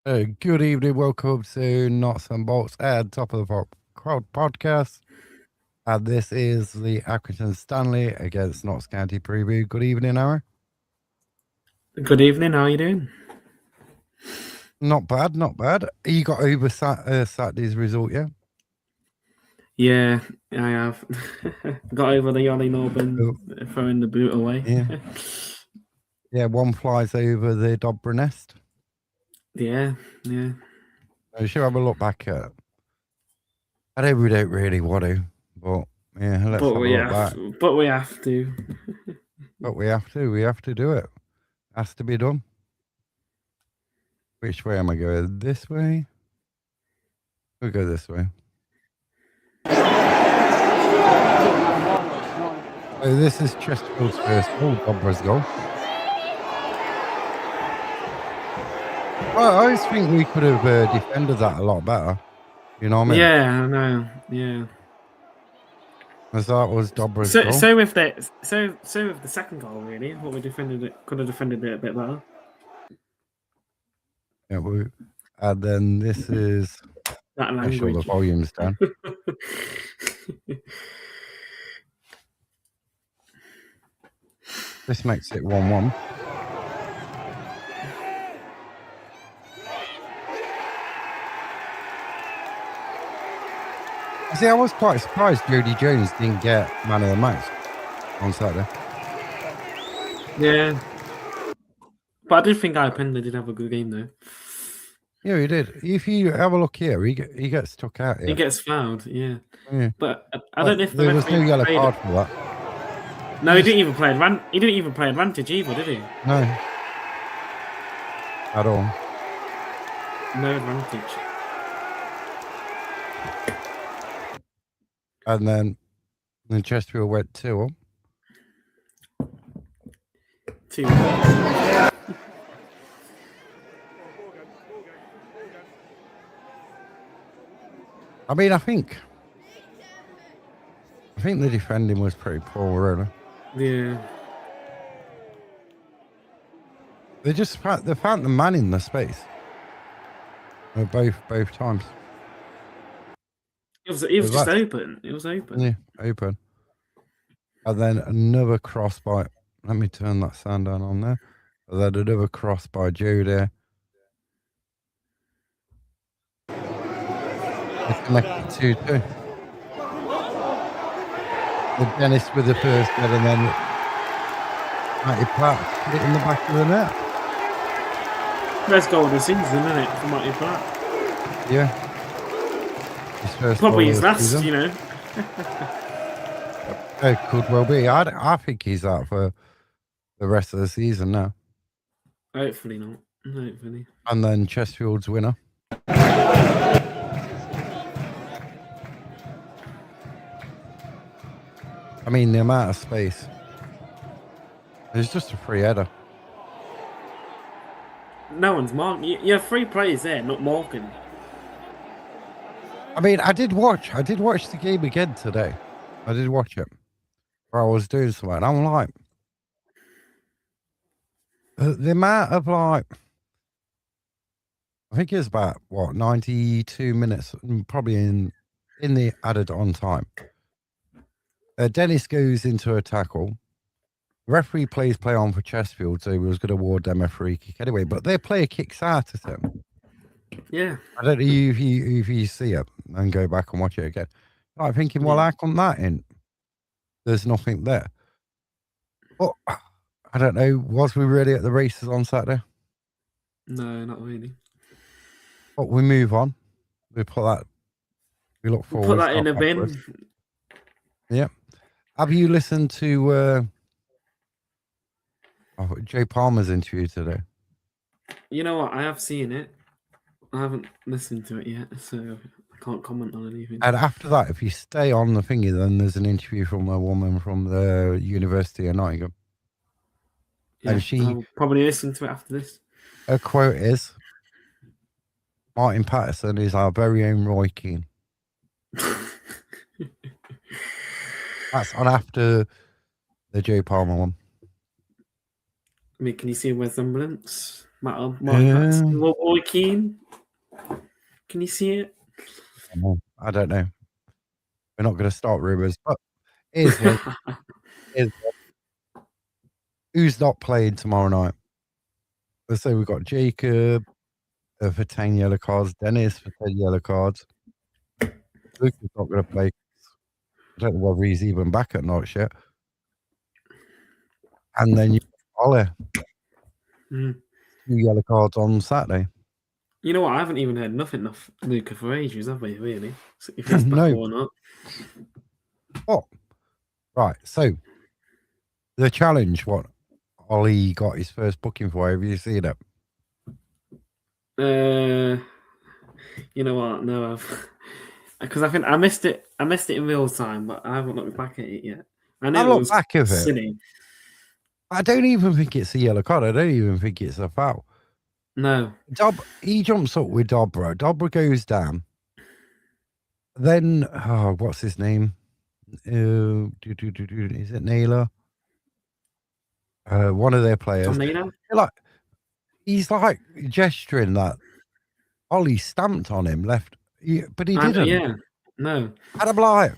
Good evening. Welcome to Knots and Bolts at Top of the Crowd podcast. And this is the Acrington Stanley against Notts County preview. Good evening, Aaron. Good evening. How are you doing? Not bad, not bad. You got over Saturday's result, yeah? Yeah, I have. Got over the Ollie Norburn throwing the boot away. Yeah. Yeah, one flies over the Dobra nest. Yeah. I should have a look back at. I know we don't really want to, but yeah, let's have a look back. But we have to. But we have to. We have to do it. Has to be done. Which way am I going? This way? We'll go this way. Oh, this is Chesterfield's first goal. Dobra's goal. Well, I just think we could have defended that a lot better. You know what I mean? Yeah, I know. Yeah. As that was Dobra's goal. So with the second goal, really, what we could have defended it a bit better. Yeah, and then this is that language. Make sure the volume's down. This makes it 1-1. See, I was quite surprised Jody Jones didn't get man of the match on Saturday. Yeah. But I did think Penley did have a good game, though. Yeah, he did. If you have a look here, he gets took out here. He gets fouled, yeah. But I don't know if there was no yellow card for that. No, he didn't even play advantage either, did he? No. At all. No advantage. And then Chesterfield went 2-0. 2-1. I mean, I think the defending was pretty poor, really. Yeah. They found the man in the space. Both times. It was just open. It was open. Yeah, open. And then another cross by. Let me turn that sound down on there. And then another cross by Joe there. They connected 2-2. The Dennis with the first head, and then Matty Platt put it in the back of the net. Best goal of the season, isn't it, for Matty Platt? Yeah. His first probably his last, season. You know. It could well be. I think he's out for the rest of the season now. Hopefully not. Hopefully. And then Chesterfield's winner. I mean, the amount of space. It's just a free header. No one's marking. You have 3 players there, not marking. I mean, I did watch the game again today. I did watch it. Where I was doing something. I'm like, the amount of I think it's about 92 minutes, probably in the added on time. Dennis goes into a tackle. Referee plays play on for Chesterfield, so he was going to award them a free kick anyway. But their player kicks out at him. Yeah. I don't know if you see it and go back and watch it again. I'm thinking, well, how come that in? There's nothing there. But I don't know. Was we really at the races on Saturday? No, not really. But we move on. We look forward. Put that in a bin. Yeah. Have you listened to Jay Palmer's interview today? You know what? I have seen it. I haven't listened to it yet, so I can't comment on anything. And after that, if you stay on the thingy, then there's an interview from a woman from the University of Nottingham. Yeah, and I'll probably listen to it after this. Her quote is, Martin Patterson is our very own Roy Keane. That's on after the Joe Palmer one. I mean, can you see a resemblance? That's Roy Keane. Can you see it? I don't know. We're not going to start rumours, but here's one. Who's not playing tomorrow night? Let's say we've got Jacob for 10 yellow cards, Dennis for 10 yellow cards. Luke is not going to play. I don't know whether he's even back at night yet. And then you Ollie. 2 yellow cards on Saturday. You know what? I haven't even heard nothing of Luca for ages, have we, really? So if he's back or not. What? Right, so the challenge, what Ollie got his first booking for, have you seen it? You know what? No, I've because I think I missed it in real time, but I haven't looked back at it yet. I know it was back of silly. I don't even think it's a yellow card. I don't even think it's a foul. No. He jumps up with Dobra. Dobra goes down. Then, what's his name? Is it Naylor? One of their players. Tom Naylor? He's like gesturing that Ollie stamped on him but he didn't. Yeah, no. And I'm like,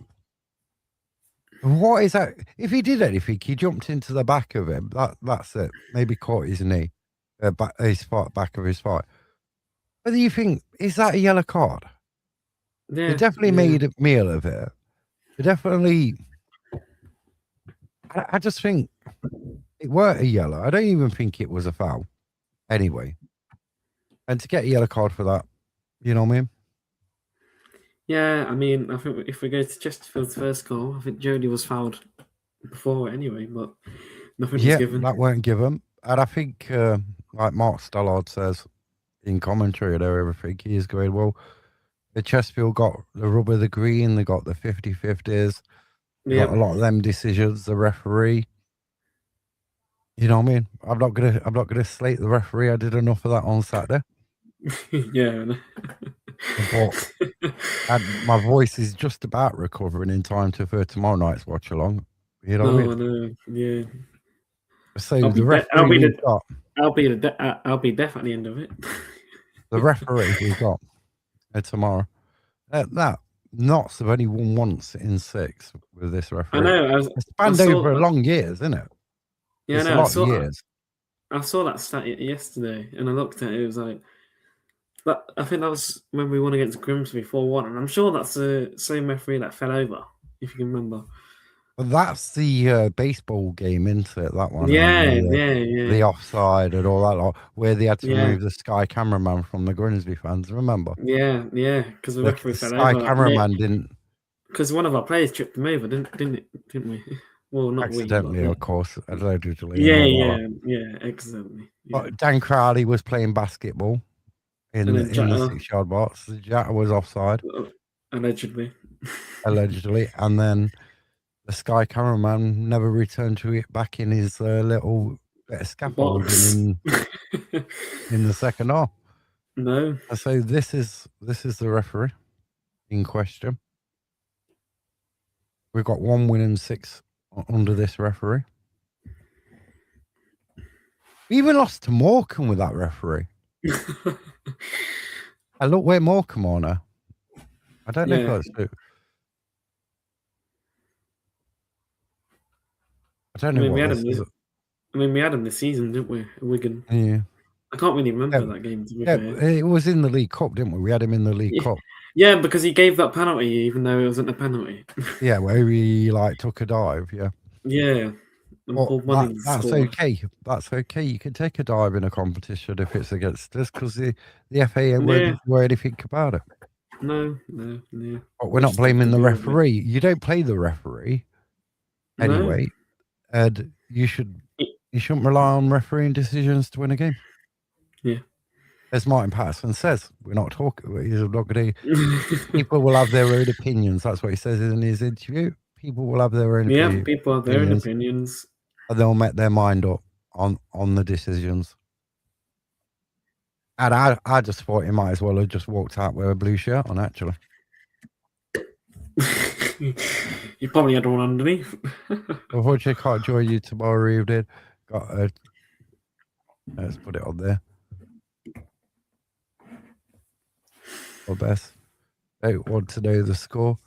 what is that? If he did anything, he jumped into the back of him. That's it. Maybe caught his knee, back of his fight. But do you think, is that a yellow card? Yeah, they definitely made a meal of it. They definitely. I just think it weren't a yellow. I don't even think it was a foul. Anyway, and to get a yellow card for that, you know what I mean? Yeah, I mean, I think if we go to Chesterfield's first goal, I think Jody was fouled before anyway, but nothing was given. That weren't given. And I think, like Mark Stallard says in commentary and everything, he is going, well, the Chesterfield got the rub of the green, they got the 50-50s, they got a lot of them decisions, the referee. You know what I mean? I'm not gonna slate the referee. I did enough of that on Saturday. Yeah. And my voice is just about recovering in time for tomorrow night's watch along. You know what I mean? Yeah. So the referee I'll be definitely end of it. The referee we got tomorrow. That Knots have only won once in 6 with this referee. I know. It's spanned over long years, isn't it? Yeah, it's a lot of years. I saw that stat yesterday, and I looked at it. It was like I think that was when we won against Grimsby 4-1, and I'm sure that's the same referee that fell over, if you can remember. But that's the baseball game, isn't it? That one. Yeah. The offside and all that, where they had to remove the Sky cameraman from the Grimsby fans. Remember? Yeah, because the referee fell over. Sky cameraman didn't. Because one of our players tripped him over, didn't we? Well, not accidentally, of course. Allegedly. Yeah, accidentally. Yeah. But Dan Crowley was playing basketball in the 6-yard box. The Jatta was offside. Allegedly. And then the Sky cameraman never returned to it back in his little bit of scaffolding in the second half. No. So this is the referee in question. We've got 1 win and 6 under this referee. We even lost to Morecambe with that referee. And look where Morecambe are now. I don't know if that's true. I don't know what this is. I mean, we had him this season, didn't we? Wigan. Yeah. I can't really remember that game, to be fair. It was in the League Cup, didn't we? We had him in the League Cup. Yeah, because he gave that penalty, even though it wasn't a penalty. Yeah, where he took a dive, yeah. Yeah. That's okay. That's okay. You can take a dive in a competition if it's against us, because the FA ain't worried anything about it. No. But we're not blaming the referee. You don't play the referee anyway, and you shouldn't rely on refereeing decisions to win a game. Yeah. As Martin Patterson says, we're not talking. He's not going to. People will have their own opinions. That's what he says in his interview. People will have their own opinions. Yeah, people have their own opinions. And they'll make their mind up on the decisions. And I just thought he might as well have just walked out with a blue shirt on, actually. You probably had one underneath. Unfortunately, I can't join you tomorrow evening. Let's put it on there. or best. Don't want to know the score.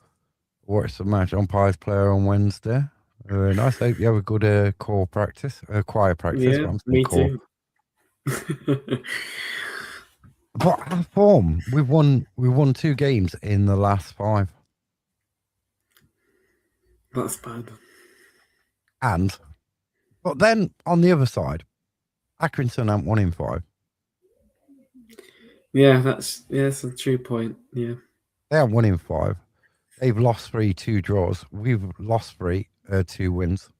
Watch the match umpires player on Wednesday. Nice. Hope you have a good choir practice. But I'm saying me core. too. But our form, we've won 2 games in the last 5. That's bad. But then on the other side, Acrington haven't won in 5. Yeah, that's a true point. Yeah. They haven't won in 5. They've lost 3, 2 draws. We've lost 3, 2 wins.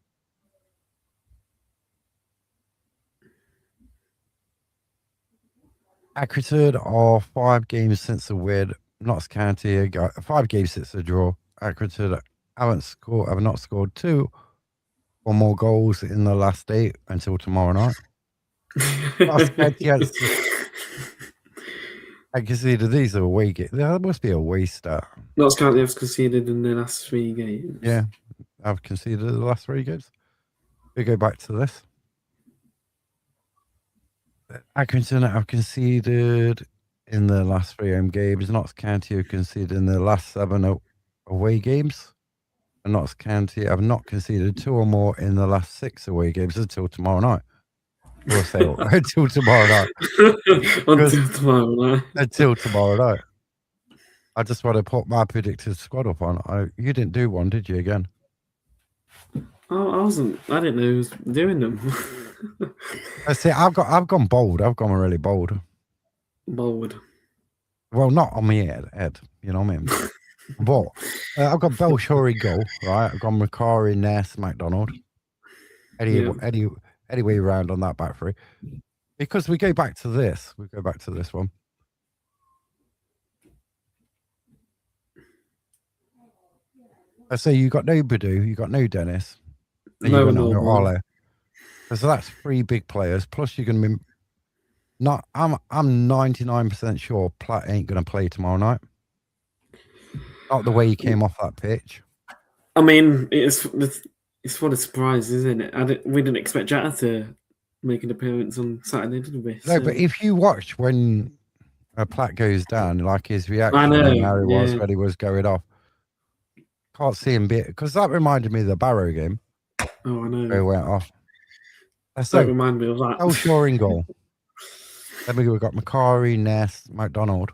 Accrington are 5 games since the win. Notts County 5 games since the draw. Accrington have not scored 2 or more goals in the last 8 until tomorrow night. Notts County I conceded these are away games. There must be a away stat. Notts County have conceded in their last 3 games. Yeah, I've conceded the last 3 games. We go back to this. Accrington have conceded in the last 3 home games. Notts County have conceded in the last 7 away games. And Notts County have not conceded 2 or more in the last 6 away games until tomorrow night. We'll say until tomorrow night. Until tomorrow night. Until tomorrow night. I just want to put my predicted squad up on. You didn't do one, did you, again? Oh, I didn't know who was doing them. I see. I've gone bold. I've gone really bold. Bold. Well, not on me head. You know what I mean? But I've got Belshaw in goal, right? I've gone Macari, Ness, McDonald. Any way around on that back three. Because we go back to this. We go back to this one. I say you got no Badu, you got no Dennis. No, Ole. So that's 3 big players. Plus you're going to be not. I'm 99% sure Platt ain't going to play tomorrow night. Not the way he came off that pitch. I mean, it's what a surprise, isn't it? We didn't expect Jata to make an appearance on Saturday, did we? No, but if you watch when Platt goes down, like his reaction, I know, and how he was when he was going off. Can't see him because that reminded me of the Barrow game. Oh, I know. Where he went off. Don't remind me of that. Belshaw in goal. Then we've got Macari, Ness, McDonald.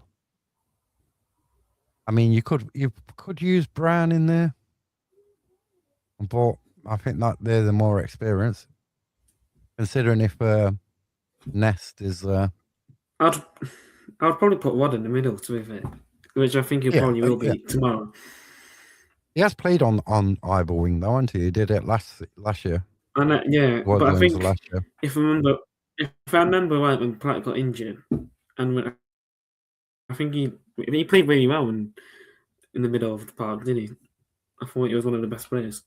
I mean, you could use Brown in there, but I think that they're the more experienced. Considering if Nest is I'd probably put Wadd in the middle, to be fair, which I think he probably will be tomorrow. He has played on either wing, though, hasn't he? He did it last year. I know, yeah, but I think if I remember right when Platt got injured, and I think he played really well in the middle of the park, didn't he? I thought he was one of the best players.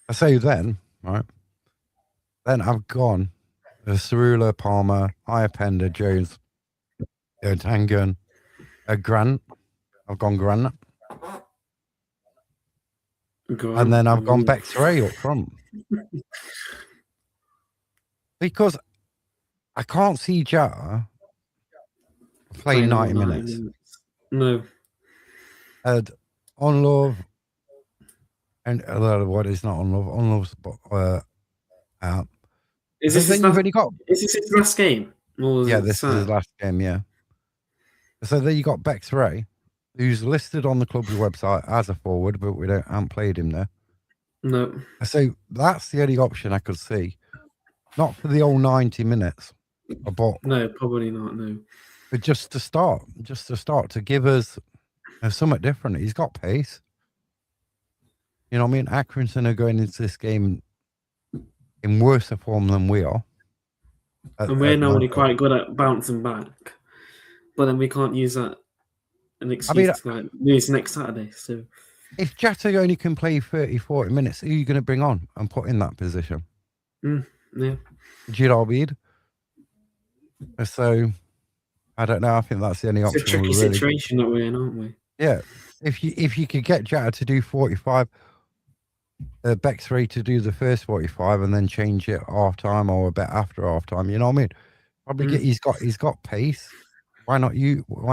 I say then, right? Then I've gone Cerula, Palmer, Iapenda, Jones, Tangan, Grant. I've gone Grant. And then I've gone Bexray up front. Because I can't see Jata playing 90 minutes. No. And on love, and what is not on love? On love's out. Is this his last game? This is his last game, yeah. So then you got Bexray, who's listed on the club's website as a forward, but we haven't played him there. No. So that's the only option I could see. Not for the whole 90 minutes. But no, probably not, no. But just to start, to give us something different. He's got pace. You know what I mean? Acrington are going into this game in worse form than we are. And we're normally quite good at bouncing back. But then we can't use that an excuse to lose next Saturday. So if Jata only can play 30, 40 minutes, who are you going to bring on and put in that position? Yeah. Do you know what I mean? So I don't know. I think that's the only option. It's a tricky situation that we're in, aren't we? Yeah. If you could get Jata to do 45, Bexray to do the first 45 and then change it half time or a bit after half time, you know what I mean? Probably he's got pace. Why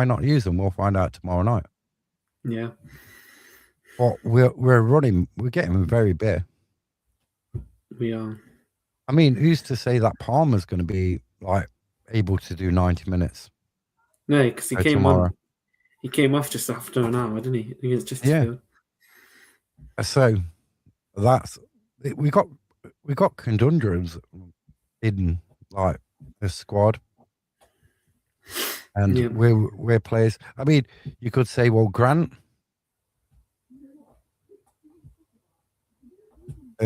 not use them? We'll find out tomorrow night. Yeah. But we're getting very bare. We are. I mean, who's to say that Palmer's going to be like able to do 90 minutes? No, because he came tomorrow. He came off just after an hour, didn't he? Against Chesterfield. Yeah. So that's we got conundrums in like the squad, and we're players. I mean, you could say, well, Grant.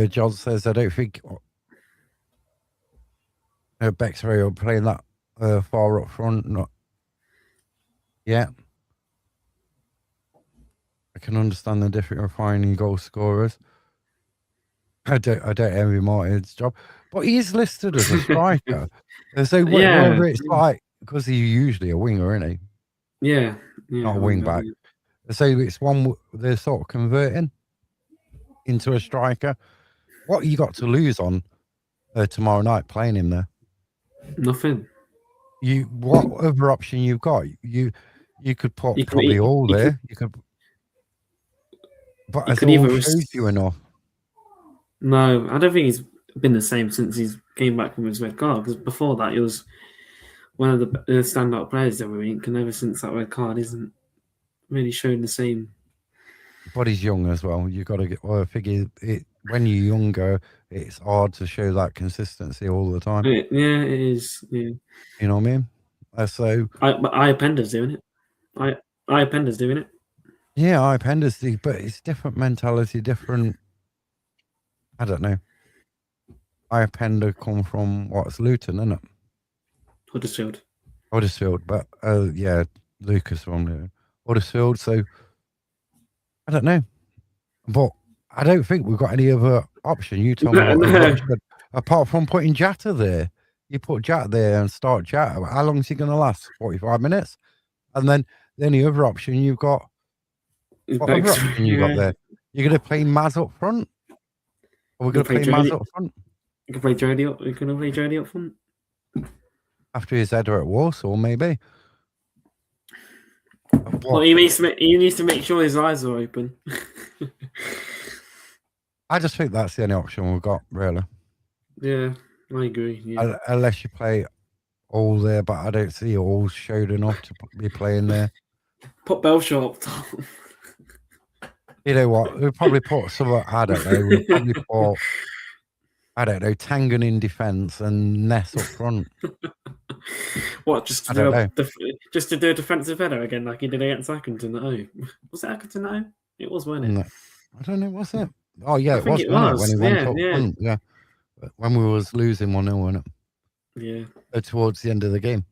John says, I don't think Bexley are playing that far up front. Not yet. I can understand the difference of finding goal scorers. I don't envy Martin's job, but he's listed as a striker. So whether it's like, because he's usually a winger, isn't he? Yeah. Not a wing back. So it's one they're sort of converting into a striker. What you got to lose on tomorrow night playing him there? Nothing. What other option you've got? You could put all there. You could, but it's all shows you enough. No, I don't think he's been the same since he's came back from his red card. Because before that, he was one of the standout players every week, and ever since that red card, isn't really showing the same. But he's young as well. You got to get. Well, I figure it when you're younger, it's hard to show that consistency all the time. Yeah, it is. Yeah. You know what I mean? So. But Iapenda's doing it. Iapenda's doing it. Yeah, Iapenda's do, but it's different mentality, different. I don't know. Iapenda come from what's Luton, isn't it? Huddersfield, but yeah, Lucas from Huddersfield. So I don't know, but I don't think we've got any other option. You tell me what other option, apart from putting Jatta there. You put Jatta there and start Jatta. How long is he going to last? 45 minutes, and then the only other option you've got. What other option you got there? You're going to play Maz up front. Or we're going to play Maz up front. You can play Jody up. You're going to play Jody up front after his header at Warsaw, maybe. Well, he needs to make sure his eyes are open. I just think that's the only option we've got, really. Yeah, I agree. Yeah. Unless you play all there, but I don't see all showed enough to be playing there. Put Belshaw up top. You know what? We'll probably put some. I don't know. We'll probably put. I don't know. Tangen in defence and Ness up front. What? Just to do a defensive header again, like he did against Acrington at home. Was it Acrington at home? It was, wasn't it? No. I don't know. Was it? Oh yeah, it was. When he went up front. Yeah. When we was losing 1-0, wasn't it? Yeah. Towards the end of the game.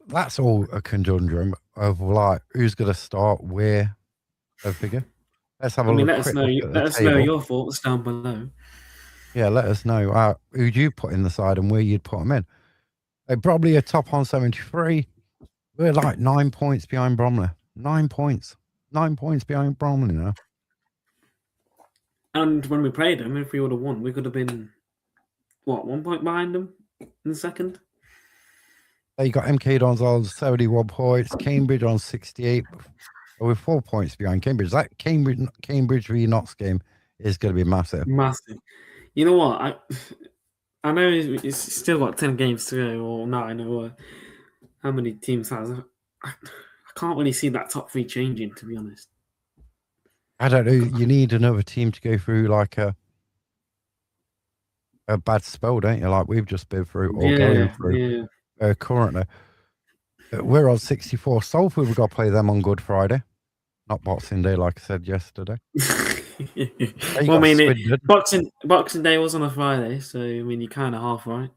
That's all a conundrum of like who's going to start where. I figure. Let's have a look. Let us know your thoughts down below. Yeah, let us know who'd you put in the side and where you'd put them in. They're probably a top on 73. We're like 9 points behind Bromley. 9 points. 9 points behind Bromley now. And when we played them, if we would have won, we could have been 1 point behind them in the second. You got MK Dons on 71 points, Cambridge on 68. With 4 points behind Cambridge. That Cambridge v Notts game is going to be massive. Massive. You know what? I know it's still got 10 games to go, or 9, or how many teams has. I can't really see that top 3 changing, to be honest. I don't know. You need another team to go through like a bad spell, don't you? Like we've just been through or going through currently. We're on 64. Salford, we've got to play them on Good Friday. Not Boxing Day, like I said yesterday. Well, I mean, Boxing Day was on a Friday, so I mean, you're kind of half right.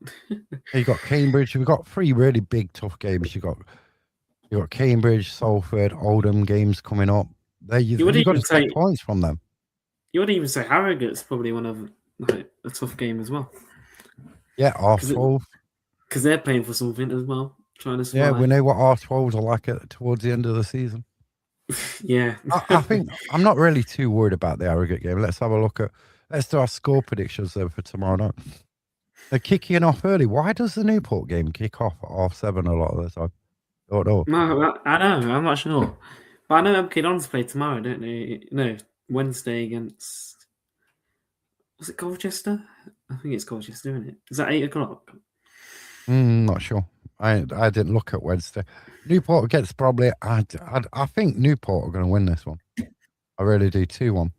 You got Cambridge. We've got 3 really big, tough games. You got Cambridge, Salford, Oldham games coming up. You've got to take points from them. You would even say Harrogate's probably one of a tough game as well. Yeah, R12. Because they're playing for something as well. Trying to survive. Yeah, we know what R12s are like towards the end of the season. Yeah. I think I'm not really too worried about the Harrogate game. Let's have a look let's do our score predictions though for tomorrow night. They're kicking off early. Why does the Newport game kick off at 7:30 a lot of the time? Don't know. No, I know. I'm not sure. But I know MK Dons play tomorrow, don't they? No, Wednesday against... Was it Colchester? I think it's Colchester, isn't it? Is that 8 o'clock? Not sure. I didn't look at Wednesday. Newport gets probably... I think Newport are going to win this one. I really do. 2-1.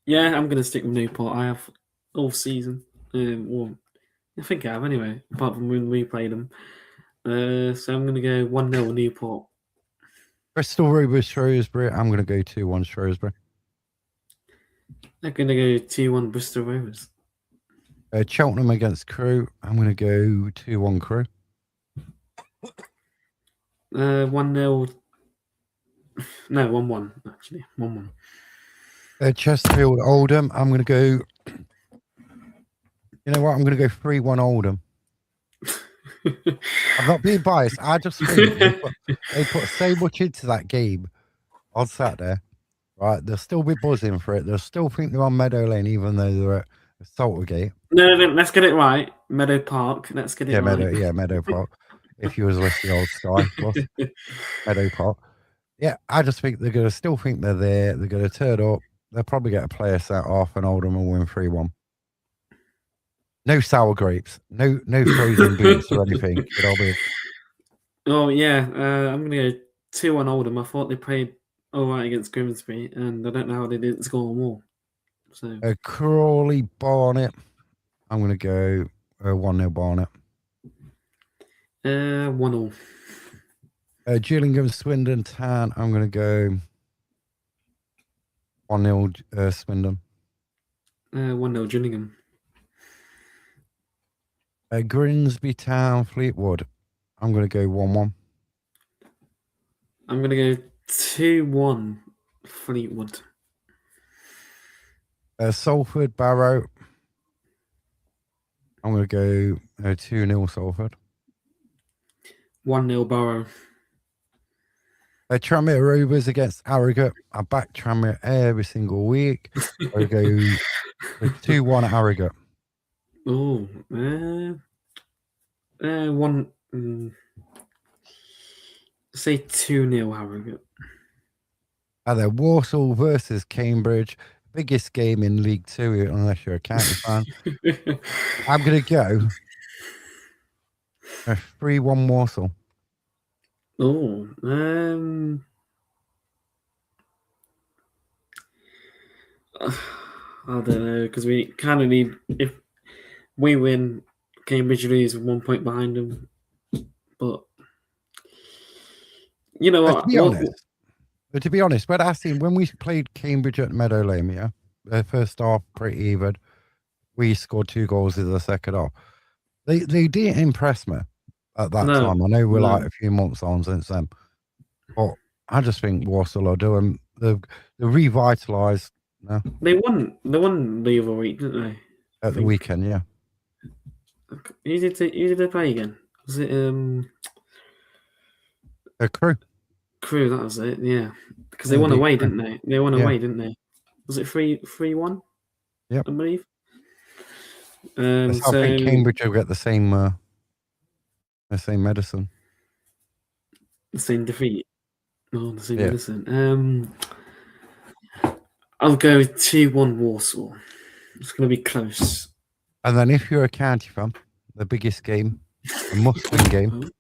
Yeah, I'm going to stick with Newport. I have all season. Well, I think I have anyway, apart from when we played them. So I'm going to go 1-0 Newport. Bristol Rovers Shrewsbury. I'm going to go 2-1 Shrewsbury. I'm going to go 2-1 Bristol Rovers. Cheltenham against Crewe. I'm going to go 2-1 Crewe. 1-0. No, 1-1 actually. 1-1. Chesterfield Oldham. I'm going to go. You know what? I'm going to go 3-1 Oldham. I'm not being biased. I just think they put so much into that game on Saturday. Right? They'll still be buzzing for it. They'll still think they're on Meadow Lane, even though they're at Saltergate. No, let's get it right. Meadow Park. Let's get it right. Meadow Park. If you was listening, old Sky Plus, Meadow Park. Yeah, I just think they're going to still think they're there. They're going to turn up. They'll probably get a player set off, and Oldham will win 3-1. No sour grapes. No frozen boots or anything. Oh yeah, I'm going to go 2-1 Oldham. I thought they played all right against Grimsby, and I don't know how they didn't score more. So Crawley Barnet. I'm going to go 1-0 Barnet. 1-0. Gillingham Swindon Town. I'm going to go 1-0 Swindon. 1-0 Gillingham. Grimsby Town Fleetwood. I'm going to go 1-1. I'm going to go 2-1 Fleetwood. Salford Barrow. I'm going to go 2-0 Salford. 1-0 Barrow. Tranmere Rovers against Harrogate. I back Tranmere every single week. I go 2-1 Harrogate. Oh, say 2-0 Harrogate. And then Walsall versus Cambridge. Biggest game in League Two, unless you're a county fan. I'm going to go 3-1 Walsall. Oh, I don't know, because we kind of need, if we win, Cambridge lose 1 point behind them. But you know what? To be honest, when we played Cambridge at Meadow Lane, yeah, their first half pretty even. We scored 2 goals in the second half. They didn't impress me at that time. I know we're like a few months on since then, but I just think Walsall are doing. They're revitalised now. They won the other week, didn't they? At the weekend, yeah. Who did they play again? Was it Crewe? Crewe, that was it. Yeah, because they won away, didn't they? They won away, didn't they? Was it 3-1? Yep, I believe. I think Cambridge will get the same medicine. The same defeat. Oh, the same medicine. I'll go 2-1 Warsaw. It's going to be close. And then if you're a county fan, the biggest game, a must-win game,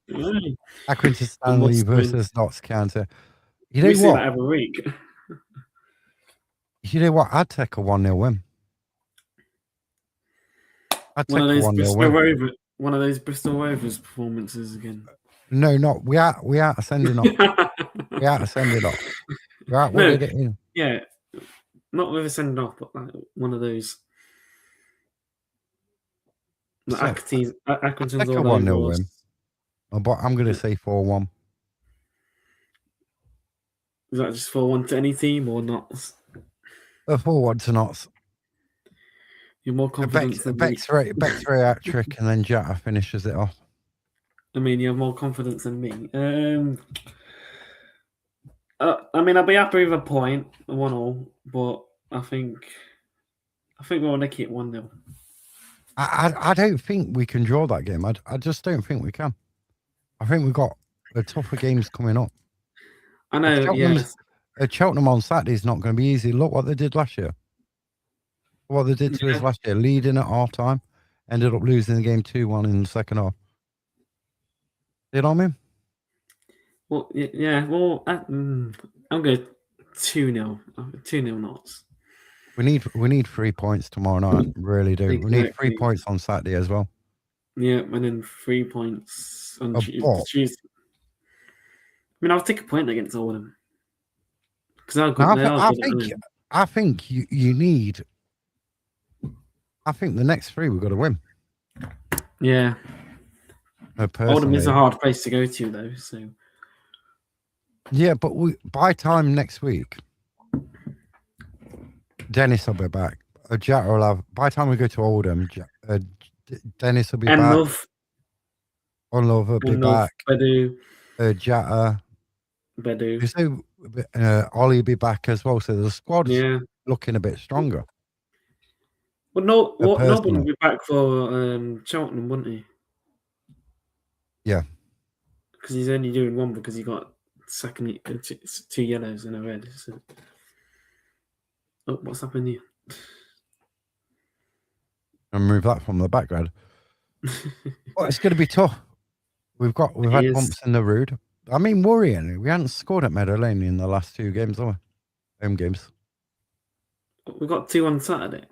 Acrington Stanley versus Notts County. You know we see that every week. You know what? I'd take a 1-0 win. One of those Bristol Rovers performances again. No, not we are sending off. We are sending off. We are winning it in. Yeah, not with a send off, but like one of those. Accrington's all 1-0 win. But I'm going to say 4-1. Is that just 4-1 to any team or not? 4-1 to Notts. You're more confident than me. Bexray hat-trick and then Jata finishes it off. I mean, you have more confidence than me. I mean, I'll be happy with a point, 1-1, but I think we'll nick it 1-0. I don't think we can draw that game. I just don't think we can. I think we've got tougher games coming up. I know, Cheltenham on Saturday is not going to be easy. Look what they did last year. What they did to us last year, leading at half time, ended up losing the game 2-1 in the second half. You know what I mean? Well, yeah. Well, I'm going 2-0. 2-0 Knots. We need 3 points tomorrow night. Really do. Exactly. We need 3 points on Saturday as well. Yeah, and then 3 points on Tuesday. I mean, I'll take a point against Oldham. I think you need. I think the next 3 we've got to win. Yeah. Oldham is a hard place to go to, though. So. Yeah, but by time next week, Dennis will be back. Jack will have. By the time we go to Oldham, Dennis will be back. Love will be back. Bedu. Jatta. Bedu. So Ollie will be back as well. So the squad's looking a bit stronger. Well, Noble will be back for Cheltenham, wouldn't he? Yeah. Because he's only doing 1 because he got 2 yellows and a red. So. Oh, what's happened here? And move that from the background. Well, it's going to be tough. We've had bumps in the road. I mean, worrying. We hadn't scored at Meadow Lane in the last 2 games, have we? Home games. We got 2 on Saturday.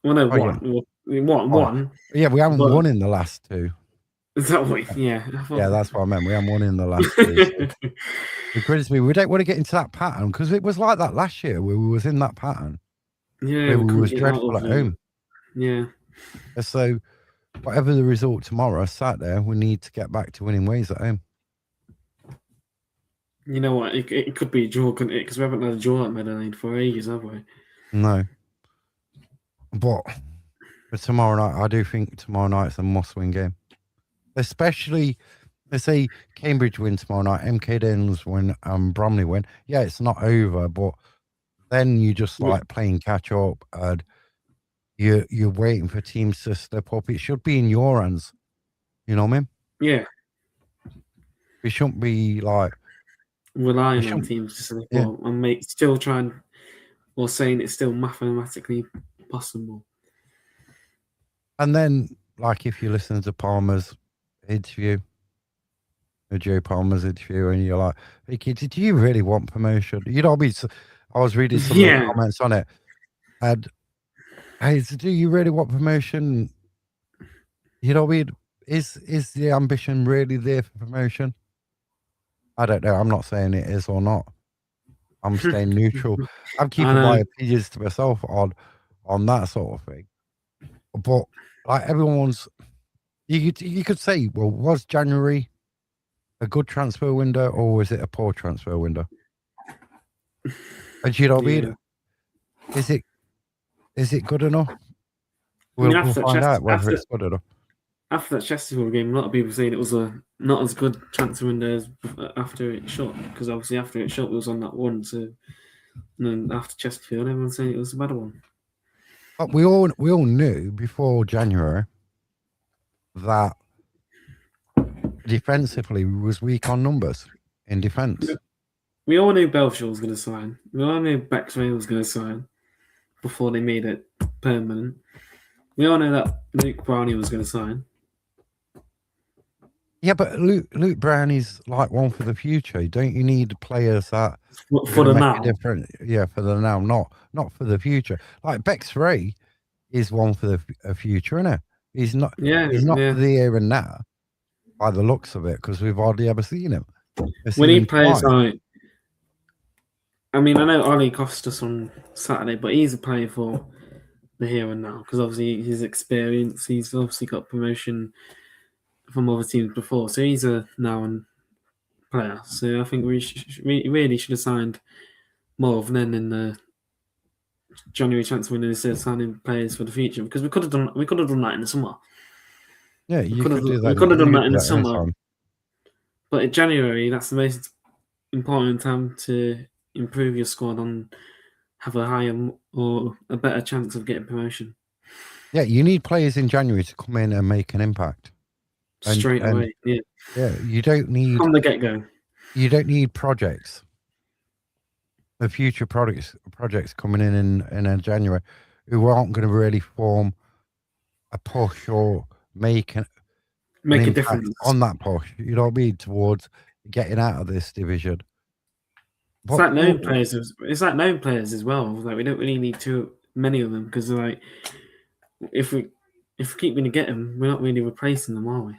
Well, no, 1. One. Yeah, we haven't won in the last 2. Is that what? Yeah. Yeah, that's what I meant. We haven't won in the last 2. So. Because we don't want to get into that pattern because it was like that last year where we was in that pattern. Yeah, we was dreadful at home. Yeah. So, whatever the result tomorrow, Saturday, we need to get back to winning ways at home. You know what? It could be a draw, couldn't it? Because we haven't had a draw at Meadow Lane for ages, have we? No. But for tomorrow night, I do think tomorrow night's a must-win game. Especially, let's say Cambridge win tomorrow night, MK Dons win, Bromley win. Yeah, it's not over, but then you just like playing catch up and you're waiting for teams to step up. It should be in your hands. You know what I mean? Yeah. We shouldn't be like relying on teams to step up and still trying or saying it's still mathematically possible. And then, like, if you listen to Palmer's interview, Joe Palmer's interview, and you're like, hey, kid, did you really want promotion? You know, I was reading some of the comments on it, and hey, do you really want promotion? You know what I mean? Is the ambition really there for promotion? I don't know. I'm not saying it is or not. I'm staying neutral. I'm keeping my opinions to myself on that sort of thing. But like everyone's, you could say, well, was January a good transfer window or was it a poor transfer window? And you know what I mean? Is it good enough? We'll find out whether it's good enough. After that Chesterfield game, a lot of people saying it was not as good transfer window as after it shut, because obviously after it shut, it was on that one. So, and then after Chesterfield, everyone's saying it was a better one. But we all knew before January that defensively we was weak on numbers in defence. We all knew Belshaw was going to sign. We all knew Bexley was going to sign before they made it permanent. We all know that Luke Brownie was going to sign. Yeah, but Luke Brownie's like one for the future. Don't you need players that for the now? Yeah, for the now, not for the future. Like Bex Ray is one for the future, isn't it? He's not. Yeah, he's not for the here and now, by the looks of it, because we've hardly ever seen him. We need players like. I mean, I know Ollie cost us on Saturday, but he's a player for the here and now because obviously his experience. He's obviously got promotion from other teams before, so he's a now and player. So I think we really should have signed more of them in the January transfer window instead of signing players for the future, because we could have done that in the summer. Yeah, we could have done that in the summer. But in January, that's the most important time to improve your squad and have a higher or a better chance of getting promotion. Yeah, you need players in January to come in and make an impact. Straight away, yeah. Yeah, you don't need... From the get-go. You don't need projects. The future projects coming in January who aren't going to really form a push or make an a difference on that push. You know what I mean? Towards getting out of this division. It's like known players. It's like known players as well. Like we don't really need too many of them because like if we keep going to get them, we're not really replacing them, are we?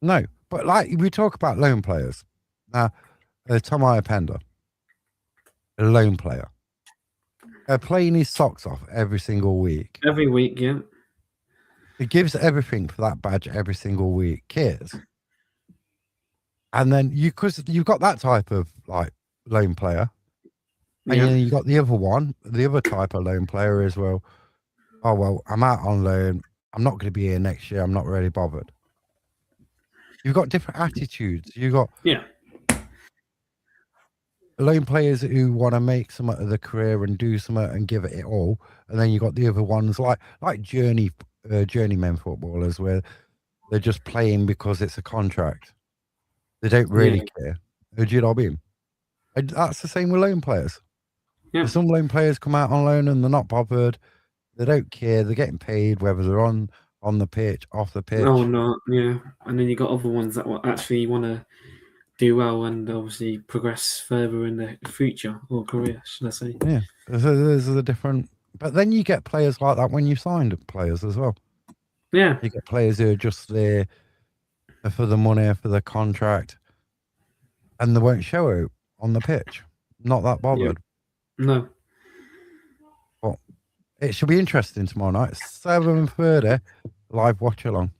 No, but like we talk about loan players. Now, Tom Iapenda, a loan player, playing his socks off every single week. Every week, yeah. He gives everything for that badge every single week. Cares. And then because you've got that type of like loan player, and then you got the other type of loan player as well. Oh well, I'm out on loan. I'm not going to be here next year. I'm not really bothered. You've got different attitudes. You've got loan players who want to make something of the career and do something and give it all, and then you got the other ones like journeyman footballers where they're just playing because it's a contract. They don't really care. Do you know what I mean? And that's the same with loan players. Yeah. Some loan players come out on loan and they're not bothered. They don't care. They're getting paid whether they're on the pitch, off the pitch. Oh no, yeah. And then you got other ones that actually want to do well and obviously progress further in the future or career, should I say? Yeah, there's a different. But then you get players like that when you signed players as well. Yeah, you get players who are just there for the money, for the contract, and they won't show it on the pitch. Not that bothered. Yeah. No. But it should be interesting tomorrow night. 7:30 live watch along.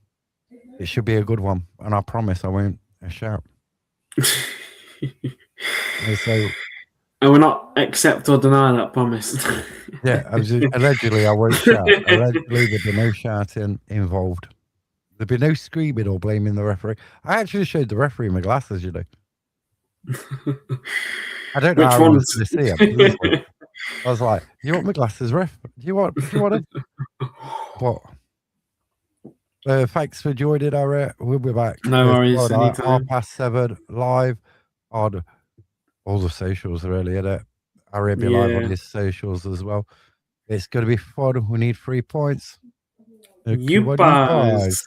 It should be a good one, and I promise I won't shout. So, I will not accept or deny that promise. Yeah, allegedly I won't shout. Allegedly there'll be no shouting involved. There'll be no screaming or blaming the referee. I actually showed the referee my glasses, you know. I don't know how I was going to see him. I was like, "You want my glasses, ref? Do you want them?" But thanks for joining, Harry. We'll be back. No worries. 7:30 live on all the socials, really, isn't it? Harry will be live on his socials as well. It's going to be fun. We need 3 points. You guys.